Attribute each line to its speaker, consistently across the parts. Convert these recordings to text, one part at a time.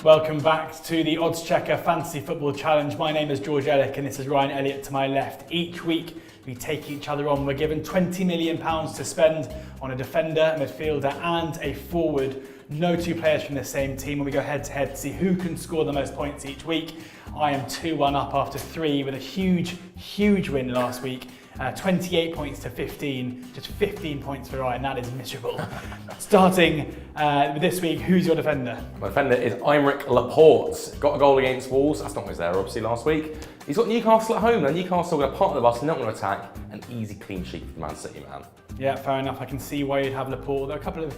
Speaker 1: Welcome back to the Odds Checker Fantasy Football Challenge. My name is George Ellick and this is Ryan Elliott to my left. Each week we take each other on. We're given £20 million to spend on a defender, a midfielder and a forward. No two players from the same team, and we go head to head to see who can score the most points each week. I am 2-1 up after 3 with a huge win last week. 28 points to 15, just 15 points for Ryan, that is miserable. Starting this week, who's your defender?
Speaker 2: My defender is Aymeric Laporte. Got a goal against Wolves, that's not what was there obviously last week. He's got Newcastle at home, and Newcastle are going to part of the bus, not going to attack. An easy clean sheet for the Man City man. Yeah,
Speaker 1: fair enough, I can see why you'd have Laporte. There are a couple of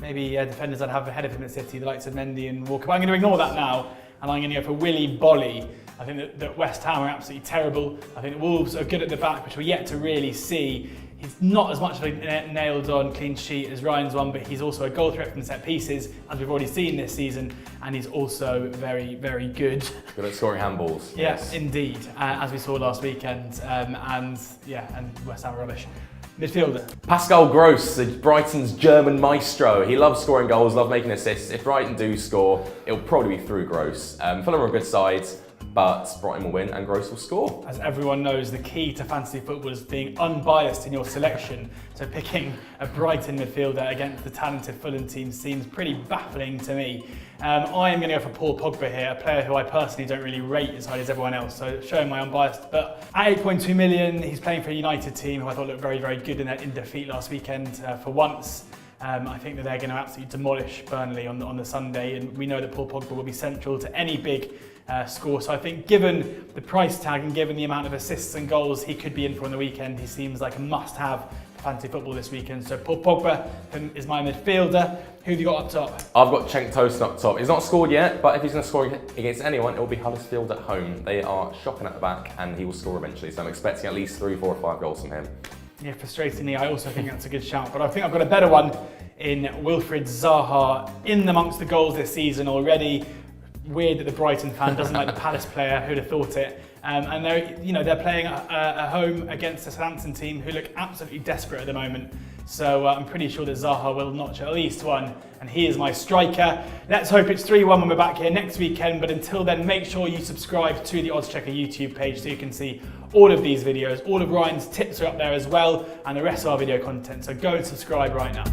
Speaker 1: maybe defenders I'd have ahead of him at City, the likes of Mendy and Walker, but I'm going to ignore that now, and I'm going to go for Willy Bolly. I think that West Ham are absolutely terrible. I think the Wolves are good at the back, which we're yet to really see. He's not as much of a nailed-on clean sheet as Ryan's one, but he's also a goal threat from set pieces, as we've already seen this season, and he's also very good.
Speaker 2: Good at scoring handballs.
Speaker 1: Yes, indeed, as we saw last weekend, and West Ham are rubbish. Midfielder.
Speaker 2: Pascal Gross, Brighton's German maestro. He loves scoring goals, loves making assists. If Brighton do score, it'll probably be through Gross. Fulham are a good side, but Brighton will win and Gross will score.
Speaker 1: As everyone knows, the key to fantasy football is being unbiased in your selection. So picking a Brighton midfielder against the talented Fulham team seems pretty baffling to me. I am going to go for Paul Pogba here, a player who I personally don't really rate as highly as everyone else, so showing my unbiased. But at 8.2 million, he's playing for a United team who I thought looked very good in defeat last weekend for once. I think that they're going to absolutely demolish Burnley on the Sunday, and we know that Paul Pogba will be central to any big score. So I think given the price tag and given the amount of assists and goals he could be in for on the weekend, he seems like a must-have for fantasy football this weekend. So Paul Pogba is my midfielder. Who have you got up top?
Speaker 2: I've got Cenk Tosun up top. He's not scored yet, but if he's going to score against anyone, it will be Huddersfield at home. They are shocking at the back, and he will score eventually. So I'm expecting at least 3, 4 or 5 goals from him.
Speaker 1: Yeah, frustratingly, I also think that's a good shout, but I think I've got a better one in Wilfried Zaha, in amongst the goals this season already. Weird that the Brighton fan doesn't like the Palace player, who'd have thought it. And they're playing at home against a Southampton team who look absolutely desperate at the moment. So I'm pretty sure that Zaha will notch at least one, and he is my striker. Let's hope it's 3-1 when we're back here next weekend, but until then, make sure you subscribe to the Odds Checker YouTube page so you can see all of these videos. All of Ryan's tips are up there as well, and the rest of our video content, so go and subscribe right now.